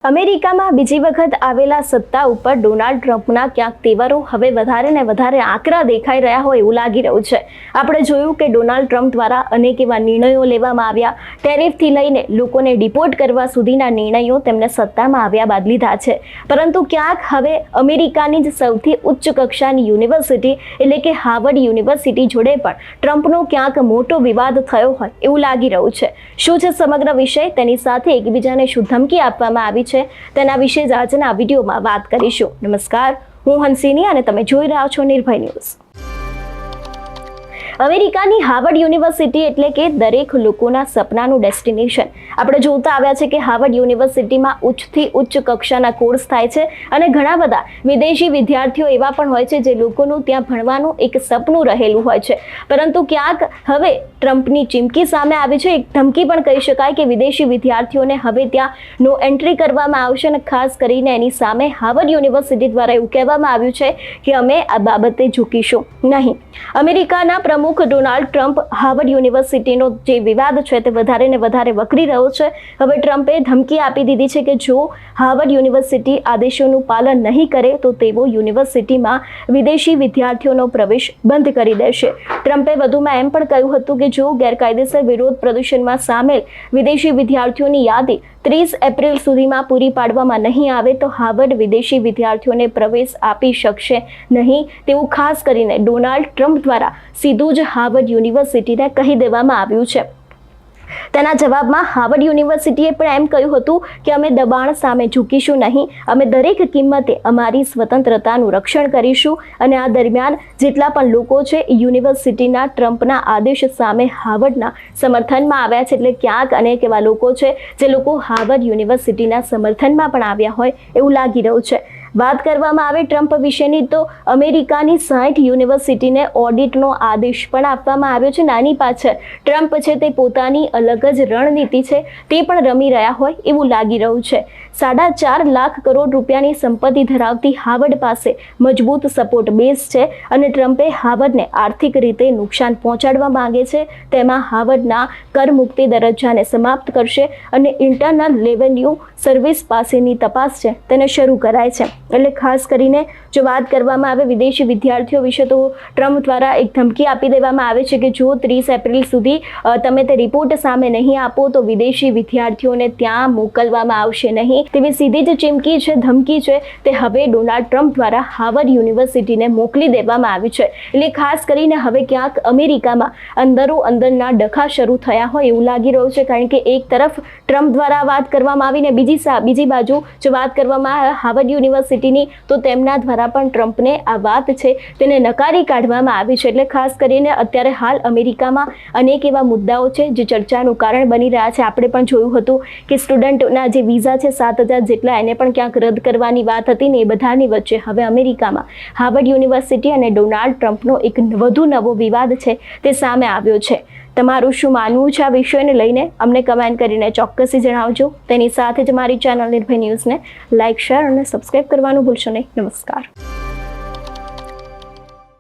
અમેરિકામાં બીજી વખત આવેલા સત્તા ઉપર ડોનાલ્ડ ટ્રમ્પના ક્યાંક તેવરો હવે વધારે ને વધારે આકરા દેખાઈ રહ્યા હોય એવું લાગી રહ્યું છે. આપણે જોયું કે ડોનાલ્ડ ટ્રમ્પ દ્વારા અનેક એવા નિર્ણયો લેવામાં આવ્યા. ટેરિફથી લઈને લોકોને ડિપોર્ટ કરવા સુધીના નિર્ણયો તેમને સત્તામાં આવ્યા બાદ લીધા છે. પરંતુ ક્યાંક હવે અમેરિકાની જ સૌથી ઉચ્ચ કક્ષાની યુનિવર્સિટી એટલે કે હાર્વર્ડ યુનિવર્સિટી જોડે પણ ટ્રમ્પનો ક્યાંક મોટો વિવાદ થયો હોય એવું લાગી રહ્યું છે. શું છે સમગ્ર વિષય, તેની સાથે એકબીજાને શું ધમકી આપવામાં આવી છે તેના વિશે જ આજના વિડીયોમાં વાત કરીશું. નમસ્કાર, હું હંસિની અને તમે જોઈ રહ્યા છો નિર્ભય ન્યૂઝ. અમેરિકાની હાર્વર્ડ યુનિવર્સિટી એટલે કે દરેક લોકોના સપનાનું ડેસ્ટિનેશન. આપણે જોતા આવ્યા છે કે હાર્વર્ડ યુનિવર્સિટીમાં ઉચ્ચથી ઉચ્ચ કક્ષાના કોર્સ થાય છે અને ઘણા બધા વિદેશી વિદ્યાર્થીઓ એવા પણ હોય છે જે લોકોનું ત્યાં ભણવાનું એક સપનું રહેલું હોય છે. પરંતુ ક્યાંક હવે ટ્રમ્પની ચીમકી સામે આવી છે. એક ધમકી પણ કહી શકાય કે વિદેશી વિદ્યાર્થીઓને હવે ત્યાં નો એન્ટ્રી કરવામાં આવશે અને ખાસ કરીને એની સામે હાર્વર્ડ યુનિવર્સિટી દ્વારા એવું કહેવામાં આવ્યું છે કે અમે આ બાબતે ઝૂકીશું નહીં. અમેરિકાના પ્રમુખ ડોનાલ્ડ ટ્રમ્પ હાર્વર્ડ યુનિવર્સિટીનો જે વિવાદ છે તે વધારે ને વધારે વકરી રહ્યો છે. હવે ટ્રમ્પે ધમકી આપી દીધી છે કે જો હાર્વર્ડ યુનિવર્સિટી આદેશોનું પાલન નહીં કરે તો તેઓ યુનિવર્સિટીમાં વિદેશી વિદ્યાર્થીઓનો પ્રવેશ બંધ કરી દેશે. ટ્રમ્પે વધુમાં એમ પણ કહ્યું હતું કે જો ગેરકાયદેસર વિરોધ પ્રદર્શનમાં સામેલ વિદેશી વિદ્યાર્થીઓની યાદી 30 એપ્રિલ સુધીમાં પૂરી પાડવામાં નહીં આવે તો હાર્વર્ડ વિદેશી વિદ્યાર્થીઓને પ્રવેશ આપી શકશે નહીં તેવું ખાસ કરીને ડોનાલ્ડ ટ્રમ્પ દ્વારા સીધું જ હાર્વર્ડ યુનિવર્સિટીને કહી દેવામાં આવ્યું છે. તેના જવાબમાં હાર્વર્ડ યુનિવર્સિટીએ પણ એમ કહ્યું હતું કે અમે દબાણ સામે ઝૂકીશું નહીં. અમે દરેક કિંમતે અમારી સ્વતંત્રતાનું રક્ષણ કરીશું અને આ દરમિયાન જેટલા પણ લોકો છે એ યુનિવર્સિટીના ટ્રમ્પના આદેશ સામે હાર્વર્ડના સમર્થનમાં આવ્યા છે. એટલે ક્યાંક અનેક એવા લોકો છે જે લોકો હાર્વર્ડ યુનિવર્સિટીના સમર્થનમાં પણ આવ્યા હોય એવું લાગી રહ્યું છે. વાત કરવામાં આવે ટ્રમ્પ વિશેની તો અમેરિકાની 60 યુનિવર્સિટીને ઓડિટનો આદેશ પણ આપવામાં આવ્યો છે. નાની પાછળ ટ્રમ્પ છે તે પોતાની અલગ જ રણનીતિ છે તે પણ રમી રહ્યા હોય એવું લાગી રહ્યું છે. 4.5 લાખ કરોડ રૂપિયાની સંપત્તિ ધરાવતી હાર્વર્ડ પાસે મજબૂત સપોર્ટ બેઝ છે અને ટ્રમ્પે હાર્વર્ડને આર્થિક રીતે નુકસાન પહોંચાડવા માંગે છે. તેમાં હાર્વર્ડના કરમુક્તિ દરજ્જાને સમાપ્ત કરશે અને ઇન્ટરનલ રેવન્યુ સર્વિસ પાસેની તપાસ છે તેને શરૂ કરાય છે. એટલે ખાસ કરીને જો વાત કરવામાં આવે વિદેશી વિદ્યાર્થીઓ વિશે તો ટ્રમ્પ દ્વારા એક ધમકી આપી દેવામાં આવે છે કે જો 30 એપ્રિલ સુધી તમે તે રિપોર્ટ સામે નહીં આપો તો વિદેશી વિદ્યાર્થીઓને ત્યાં મોકલવામાં આવશે નહીં તેવી સીધી જ ચીમકી છે, ધમકી છે તે હવે ડોનાલ્ડ ટ્રમ્પ દ્વારા હાર્વર્ડ યુનિવર્સિટીને મોકલી દેવામાં આવી છે. એટલે ખાસ કરીને હવે ક્યાંક અમેરિકામાં અંદરના ડખા શરૂ થયા હોય એવું લાગી રહ્યું છે. કારણ કે એક તરફ ટ્રમ્પ દ્વારા વાત કરવામાં આવીને બીજી બાજુ જો વાત કરવામાં આવે હાર્વર્ડ યુનિવર્સિટીની તો તેમના દ્વારા પણ ટ્રમ્પને આ વાત છે તેને નકારી કાઢવામાં આવી છે. એટલે ખાસ કરીને અત્યારે હાલ અમેરિકામાં અનેક એવા મુદ્દાઓ છે જે ચર્ચાનું કારણ બની રહ્યા છે. આપણે પણ જોયું હતું કે સ્ટુડન્ટના જે વિઝા છે 7,000 જેટલા એને પણ ક્યાંક રદ કરવાની વાત હતી ને એ બધાની વચ્ચે હવે અમેરિકામાં હાર્વર્ડ યુનિવર્સિટી અને ડોનાલ્ડ ટ્રમ્પનો એક વધુ નવો વિવાદ છે તે સામે આવ્યો છે. તમારું શું માનવું છે આ વિષયને લઈને અમને કમેન્ટ કરીને ચોક્કસથી જણાવજો. તેની સાથે જ મારી ચેનલ નિર્ભય ન્યૂઝને લાઇક, શેર અને સબસ્ક્રાઇબ કરવાનું ભૂલશો નહીં. નમસ્કાર.